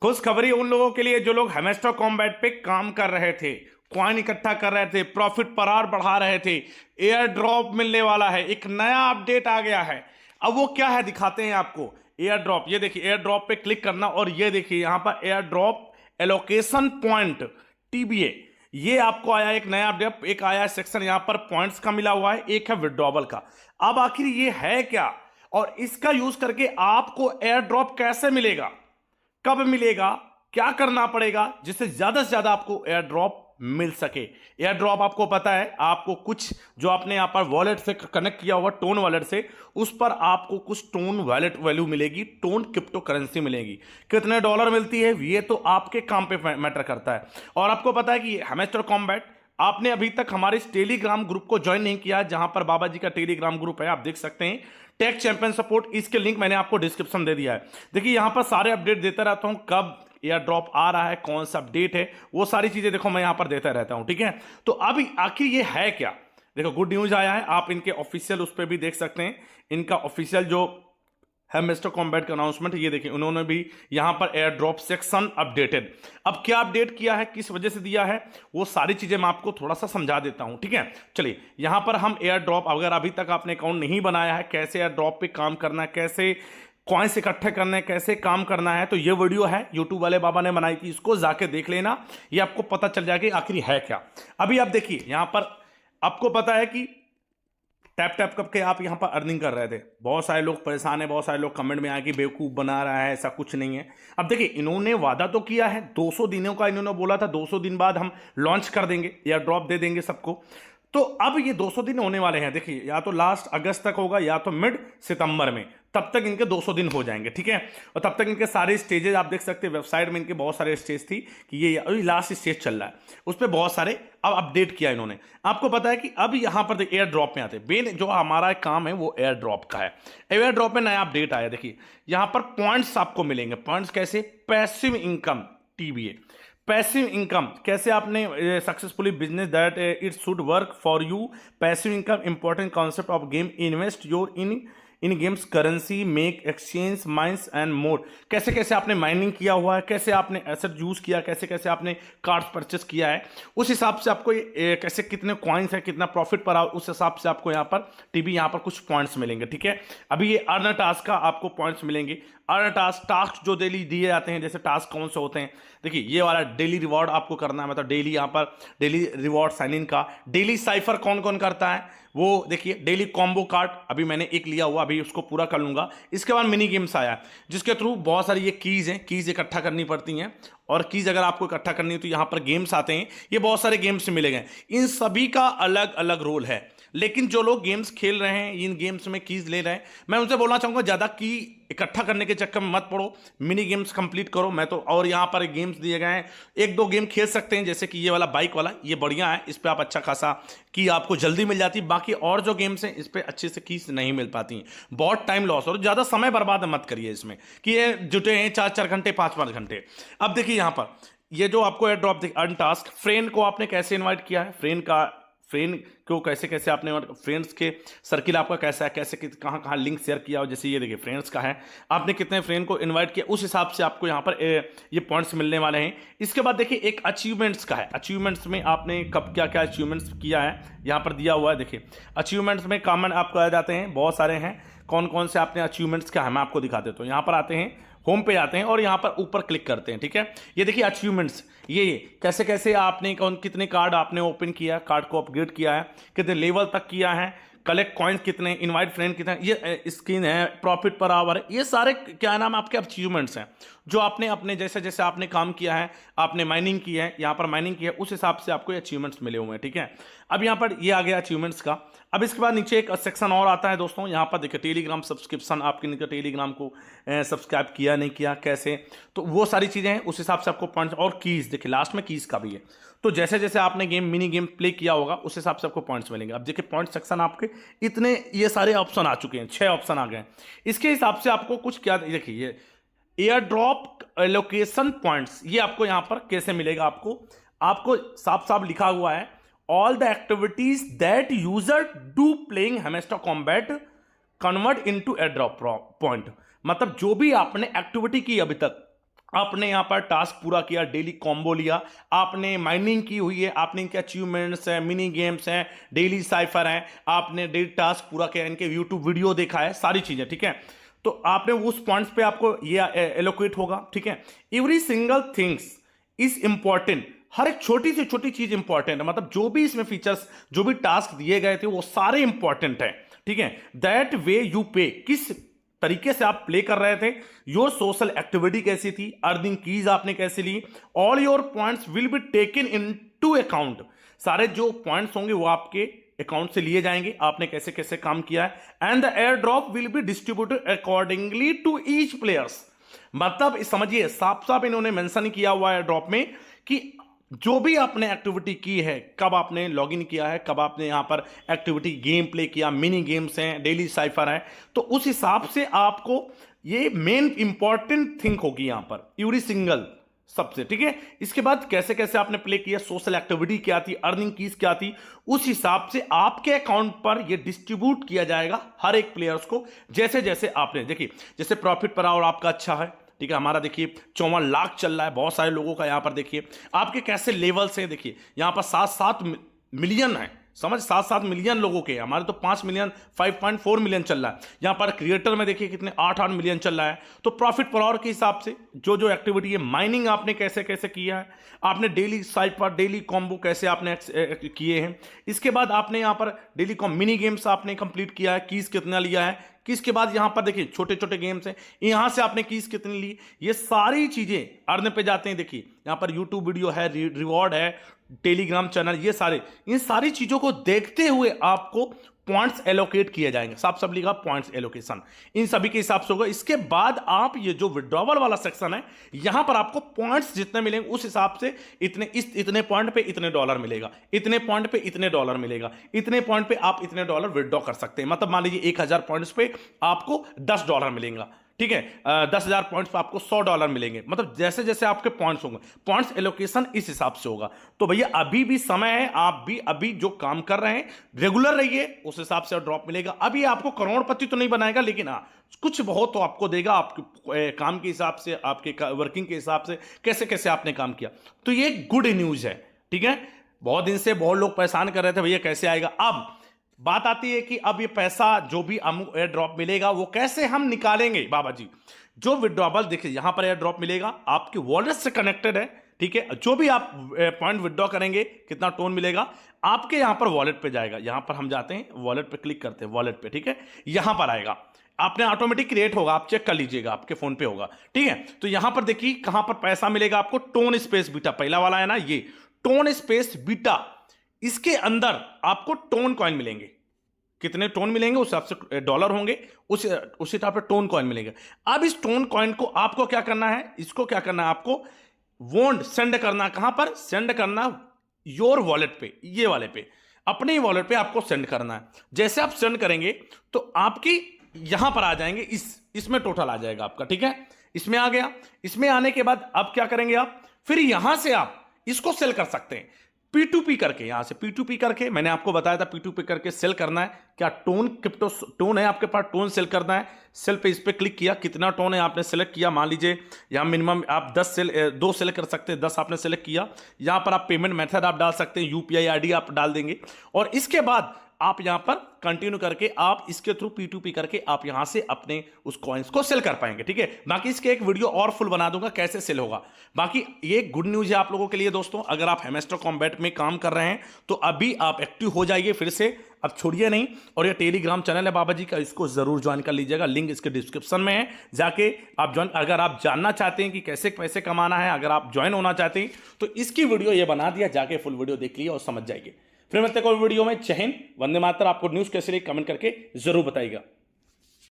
खुशखबरी उन लोगों के लिए जो लोग हेमेस्टर कॉम्बैट पे काम कर रहे थे, कॉइन इकट्ठा कर रहे थे, प्रॉफिट पर आवर बढ़ा रहे थे। एयर ड्रॉप मिलने वाला है, एक नया अपडेट आ गया है। अब वो क्या है दिखाते हैं आपको। एयर ड्रॉप, ये देखिए एयर ड्रॉप पे क्लिक करना और ये देखिए यहां पर air drop allocation point TBA, ये आपको आया एक नया अपडेट। एक आया सेक्शन यहां पर पॉइंट्स का मिला हुआ है, एक है विड्रॉवल का। अब आखिर ये है क्या और इसका यूज करके आपको एयर ड्रॉप कैसे मिलेगा, कब मिलेगा, क्या करना पड़ेगा जिससे ज्यादा से ज्यादा आपको एयर ड्रॉप मिल सके। एयर ड्रॉप आपको पता है, आपको कुछ जो आपने यहां पर वॉलेट से कनेक्ट किया हुआ टोन वॉलेट से, उस पर आपको कुछ टोन वॉलेट वैल्यू मिलेगी, टोन क्रिप्टो करेंसी मिलेगी। कितने डॉलर मिलती है ये तो आपके काम पे मैटर करता है। और आपको पता है कि हेमेस्टर कॉम्बैट, आपने अभी तक हमारे इस टेलीग्राम ग्रुप को ज्वाइन नहीं किया, जहां पर बाबा जी का टेलीग्राम ग्रुप है, आप देख सकते हैं टेक चैंपियन सपोर्ट, इसके लिंक मैंने आपको डिस्क्रिप्शन दे दिया है। देखिए यहां पर सारे अपडेट देता रहता हूं, कब एयर ड्रॉप आ रहा है, कौन सा अपडेट है, वो सारी चीजें देखो मैं यहां पर देता रहता हूं, ठीक है। तो अब आखिर ये है क्या, देखो गुड न्यूज आया है, आप इनके ऑफिशियल उस पर भी देख सकते हैं, इनका ऑफिशियल जो है मिस्टर कॉम्बैट का अनाउंसमेंट, ये देखिए उन्होंने भी यहां पर एयर ड्रॉप सेक्शन अपडेटेड। अब क्या अपडेट किया है, किस वजह से दिया है, वो सारी चीजें मैं आपको थोड़ा सा समझा देता हूं, ठीक है। चलिए यहां पर हम एयर ड्रॉप, अगर अभी तक आपने अकाउंट नहीं बनाया है, कैसे एयर ड्रॉप पे काम करना है, कैसे कॉइन्स इकट्ठे करने, कैसे काम करना है, तो ये वीडियो है यूट्यूब वाले बाबा ने बनाई थी, इसको जाके देख लेना, ये आपको पता चल जाएगा आखिर है क्या। अभी आप देखिए यहां पर आपको पता है कि टैप टैप करके आप यहां पर अर्निंग कर रहे थे। बहुत सारे लोग परेशान है, बहुत सारे लोग कमेंट में आए कि बेवकूफ बना रहा है, ऐसा कुछ नहीं है। अब देखिए इन्होंने वादा तो किया है 200 दिनों का, इन्होंने बोला था 200 दिन बाद हम लॉन्च कर देंगे, एयर ड्रॉप दे देंगे सबको। तो अब ये 200 दिन होने वाले हैं, देखिए या तो लास्ट अगस्त तक होगा या तो मिड सितंबर में, तब तक इनके 200 दिन हो जाएंगे, ठीक है। और तब तक इनके सारे स्टेजेस आप देख सकते हैं, वेबसाइट में इनके बहुत सारे स्टेज थी कि ये अभी लास्ट स्टेज चल रहा है, उस पर बहुत सारे अब अपडेट किया इन्होंने। आपको पता है कि अब यहां पर एयर ड्रॉप में आते हैं, जो हमारा काम है वो एयर ड्रॉप का है। एयर ड्रॉप में नया अपडेट आया, देखिए यहां पर पॉइंट्स आपको मिलेंगे। पॉइंट्स कैसे, passive income TBA, passive income कैसे आपने successfully business that it should work for you. Passive income important concept of game, invest your in games currency, make exchange mines and more. कैसे कैसे आपने mining किया हुआ है, कैसे आपने एसेट यूज किया, कैसे कैसे आपने कार्ड्स परचेस किया है, उस हिसाब से आपको कैसे कितने कॉइन्स है, कितना प्रॉफिट पर उस हिसाब से आपको यहाँ पर टीबी यहाँ पर कुछ पॉइंट्स मिलेंगे, ठीक है। अभी ये अर्न टास्क का आपको पॉइंट्स मिलेंगे। अर्न टास्क जो डेली दिए जाते हैं, जैसे टास्क कौन से होते हैं, देखिए ये वाला डेली रिवॉर्ड आपको करना है, मतलब डेली यहाँ पर डेली रिवॉर्ड साइन इन का। डेली साइफर कौन कौन करता है वो देखिए, डेली कॉम्बो कार्ड अभी मैंने एक लिया हुआ, अभी उसको पूरा कर लूंगा। इसके बाद मिनी गेम्स आया जिसके थ्रू बहुत सारी ये कीज हैं, कीज इकट्ठा करनी पड़ती हैं, और कीज अगर आपको इकट्ठा करनी है तो यहां पर गेम्स आते हैं, ये बहुत सारे गेम्स मिलेंगे। इन सभी का अलग अलग रोल है, लेकिन जो लोग गेम्स खेल रहे हैं, इन गेम्स में कीज ले रहे हैं, मैं उनसे बोलना चाहूंगा ज्यादा की इकट्ठा करने के चक्कर में मत पड़ो, मिनी गेम्स कंप्लीट करो। मैं तो, और यहां पर गेम्स दिए गए हैं, एक दो गेम खेल सकते हैं, जैसे कि ये वाला बाइक वाला, ये बढ़िया है, इस पर आप अच्छा खासा की आपको जल्दी मिल जाती। बाकी और जो गेम्स हैं इस पर अच्छे से कीज नहीं मिल पाती, बहुत टाइम लॉस, और ज्यादा समय बर्बाद मत करिए इसमें कि ये जुटे हैं 4-4 घंटे 5-5 घंटे। अब देखिए यहां पर ये जो आपको air drop earn task, friend को आपने कैसे इनवाइट किया है, फ्रेंड को कैसे कैसे आपने, फ्रेंड्स के सर्किल आपका कैसा है, कैसे कहाँ कहाँ लिंक शेयर किया हो, जैसे ये देखिए फ्रेंड्स का है, आपने कितने फ्रेंड को इनवाइट किया, उस हिसाब से आपको यहाँ पर ये पॉइंट्स मिलने वाले हैं। इसके बाद देखिए एक अचीवमेंट्स का है, अचीवमेंट्स में आपने कब क्या क्या अचीवमेंट्स किया है यहाँ पर दिया हुआ है। देखिए अचीवमेंट्स में कॉमन आपको आ जाते हैं, बहुत सारे हैं, कौन कौन से आपने अचीवमेंट्स क्या है मैं आपको दिखा देता हूँ। यहाँ पर आते हैं, होम पे आते हैं और यहां पर ऊपर क्लिक करते हैं, ठीक है। ये देखिए अचीवमेंट्स, ये कैसे कैसे आपने कितने कार्ड आपने ओपन किया, कार्ड को अपग्रेड किया है, कितने लेवल तक किया है, कलेक्ट कॉइन्स कितने, इनवाइट फ्रेंड कितने, ये स्किन है, प्रॉफिट पर आवर है, ये सारे क्या नाम आपके अचीवमेंट्स हैं जो आपने अपने जैसे जैसे आपने काम किया है, आपने माइनिंग की है, यहाँ पर माइनिंग की है, उस हिसाब से आपको ये अचीवमेंट्स मिले हुए हैं, ठीक है। अब यहाँ पर ये आ गया अचीवमेंट्स का। अब इसके बाद नीचे एक सेक्शन और आता है दोस्तों, यहाँ पर देखिए टेलीग्राम सब्सक्रिप्शन, आपके टेलीग्राम को सब्सक्राइब किया नहीं किया कैसे, तो वो सारी चीजें हैं, उस हिसाब से आपको पॉइंट्स और कीज, देखिए लास्ट में कीज का भी है, तो जैसे जैसे आपने मिनी गेम प्ले किया होगा उस हिसाब से आपको पॉइंट्स मिलेंगे। अब देखिए पॉइंट सेक्शन आपके इतने ये सारे ऑप्शन आ चुके हैं, 6 ऑप्शन आ गए, इसके हिसाब से आपको कुछ क्या, देखिए ये एयर ड्रॉप लोकेशन पॉइंट्स, ये आपको यहां पर कैसे मिलेगा, आपको साफ साफ लिखा हुआ है, all the activities that user do playing hamster combat convert into air drop point. मतलब जो भी आपने एक्टिविटी की अभी तक, आपने यहां पर टास्क पूरा किया, डेली कॉम्बो लिया, आपने माइनिंग की हुई है, आपने इनके अचीवमेंट्स हैं, मिनी गेम्स हैं, डेली साइफर हैं, आपने डेली टास्क पूरा किया, इनके यूट्यूब वीडियो देखा है, सारी चीजें, ठीक है। तो आपने उस पॉइंट्स पे आपको ये एलोकेट होगा, ठीक है। Every single things is important, हर एक छोटी से छोटी चीज इंपॉर्टेंट है, मतलब जो भी इसमें फीचर्स, जो भी टास्क दिए गए थे वो सारे इंपॉर्टेंट है, ठीक है। दैट वे यू पे, किस तरीके से आप प्ले कर रहे थे, योर सोशल एक्टिविटी कैसी थी, अर्निंग कीज आपने कैसे ली, all your points will be taken into account, सारे जो पॉइंट्स होंगे वो आपके अकाउंट से लिए जाएंगे, आपने कैसे कैसे काम किया है। And the air drop will be distributed accordingly to each players, मतलब समझिए साफ साफ इन्होंने मेंशन किया हुआ है ड्रॉप में कि जो भी आपने एक्टिविटी की है, कब आपने लॉगिन किया है, कब आपने यहां पर एक्टिविटी गेम प्ले किया, मिनी गेम्स हैं, डेली साइफर है, तो उस हिसाब से आपको ये मेन इंपॉर्टेंट थिंग होगी यहां पर एवरी सिंगल सबसे, ठीक है। इसके बाद कैसे कैसे आपने प्ले किया, सोशल एक्टिविटी क्या थी, अर्निंग कीज क्या थी, उस हिसाब से आपके अकाउंट पर ये डिस्ट्रीब्यूट किया जाएगा हर एक प्लेयर्स को, जैसे जैसे आपने देखिए, जैसे प्रॉफिट पर आवर आपका अच्छा है, ठीक है, हमारा देखिए 54 लाख चल रहा है, बहुत सारे लोगों का यहां पर देखिए आपके कैसे लेवल्स हैं, देखिए यहां पर 7-7 मिलियन है, समझ 7-7 मिलियन लोगों के, हमारे तो 5 मिलियन 5.4 मिलियन चल रहा है, यहां पर क्रिएटर में देखिए कितने 8-8 मिलियन चल रहा है। तो प्रॉफिट पर आवर के हिसाब से जो जो एक्टिविटी है, माइनिंग आपने कैसे कैसे किया है, आपने डेली साइट पर डेली कॉम्बो कैसे आपने किए हैं, इसके बाद आपने यहां पर डेली मिनी गेम्स आपने कंप्लीट किया है, कीज कितना लिया है, किसके बाद यहां पर देखिए छोटे छोटे गेम्स हैं, यहां से आपने कीज कितनी ली, ये सारी चीजें अर्न पे जाते हैं। देखिए यहां पर यूट्यूब वीडियो है, रिवॉर्ड है, टेलीग्राम चैनल, ये सारे, इन सारी चीजों को देखते हुए आपको पॉइंट्स एलोकेट किए जाएंगे, साफ साफ लिखा पॉइंट्स एलोकेशन, इन सभी के हिसाब से होगा। इसके बाद आप ये जो विड्रॉवल वाला सेक्शन है, यहां पर आपको पॉइंट्स जितने मिलेंगे उस हिसाब से इतने पॉइंट पे इतने डॉलर मिलेगा, इतने पॉइंट पे इतने डॉलर मिलेगा, इतने पॉइंट पे आप इतने डॉलर विड्रॉ कर सकते हैं। मतलब मान लीजिए 1000 पॉइंट्स पे आपको $10 मिलेगा, ठीक है, 10,000 पॉइंट्स पे आपको $100 मिलेंगे, मतलब जैसे जैसे आपके पॉइंट्स होंगे, पॉइंट्स एलोकेशन इस हिसाब से होगा। तो भैया अभी भी समय है, आप भी अभी जो काम कर रहे हैं रेगुलर रहिए, उस हिसाब से ड्रॉप मिलेगा। अभी आपको करोड़पति तो नहीं बनाएगा, लेकिन हाँ कुछ बहुत तो आपको देगा, आपके काम के हिसाब से, आपके वर्किंग के हिसाब से, कैसे कैसे आपने काम किया। तो ये गुड न्यूज है, ठीक है। बहुत दिन से बहुत लोग परेशान कर रहे थे भैया कैसे आएगा। अब बात आती है कि अब ये पैसा जो भी एयर ड्रॉप मिलेगा वो कैसे हम निकालेंगे। बाबा जी जो विड्रॉबल देखिए यहां पर एयर ड्रॉप मिलेगा आपके वॉलेट से कनेक्टेड है, ठीक है। जो भी आप पॉइंट विड्रॉ करेंगे, कितना टोन मिलेगा आपके यहां पर वॉलेट पे जाएगा। यहां पर हम जाते हैं वॉलेट पे, क्लिक करते हैं वॉलेट पे, ठीक है, यहां पर आएगा, आपने ऑटोमेटिक क्रिएट होगा, आप चेक कर लीजिएगा, आपके फोन पे होगा, ठीक है। तो यहां पर देखिए कहां पर पैसा मिलेगा आपको, टोन स्पेस बीटा, पहला वाला है ना ये टोन स्पेस बीटा, इसके अंदर आपको टोन कॉइन मिलेंगे। कितने टोन मिलेंगे उस हिसाब से डॉलर होंगे, उस हिसाब से टोन कॉइन मिलेंगे। अब इस टोन कॉइन को आपको क्या करना है, इसको क्या करना है, आपको वोंड सेंड करना, कहां पर सेंड करना, योर वॉलेट पे, ये वाले पे, अपने ही वॉलेट पे आपको सेंड करना है। जैसे आप सेंड करेंगे तो आपकी यहां पर आ जाएंगे, इसमें टोटल आ जाएगा आपका, ठीक है, इसमें आ गया। इसमें आने के बाद अब क्या करेंगे आप, फिर यहां से आप इसको सेल कर सकते हैं P2P करके, यहां से P2P करके, मैंने आपको बताया था P2P करके सेल करना है। क्या टोन क्रिप्टो टोन है आपके पास, टोन सेल करना है, सेल पे इस पे क्लिक किया, कितना टोन है आपने सेलेक्ट किया, मान लीजिए यहां मिनिमम आप 2 सेल कर सकते हैं, 10 आपने सेलेक्ट किया। यहां पर आप पेमेंट मेथड आप डाल सकते हैं, UPI ID आप डाल देंगे, और इसके बाद आप यहां पर कंटिन्यू करके आप इसके थ्रू P2P करके आप यहां से अपने उस कॉइन्स को सेल कर पाएंगे, ठीक है। बाकी इसके एक वीडियो और फुल बना दूंगा कैसे सेल होगा। बाकी ये गुड न्यूज है आप लोगों के लिए दोस्तों, अगर आप हैमस्टर कॉम्बैट में काम कर रहे हैं तो अभी आप एक्टिव हो जाइए फिर से, अब छोड़िए नहीं। और ये टेलीग्राम चैनल है बाबा जी का, इसको जरूर ज्वाइन कर लीजिएगा, लिंक इसके डिस्क्रिप्शन में है, जाके आप ज्वाइन, अगर आप जानना चाहते हैं कि कैसे पैसे कमाना है, अगर आप ज्वाइन होना चाहते हैं तो इसकी वीडियो ये बना दिया, जाके फुल वीडियो देख लीजिए और समझ जाइए। फिर मिलते हैं कोई वीडियो में। जय हिंद, वंदे मातरम। आपको न्यूज कैसे लगी कमेंट करके जरूर बताइएगा।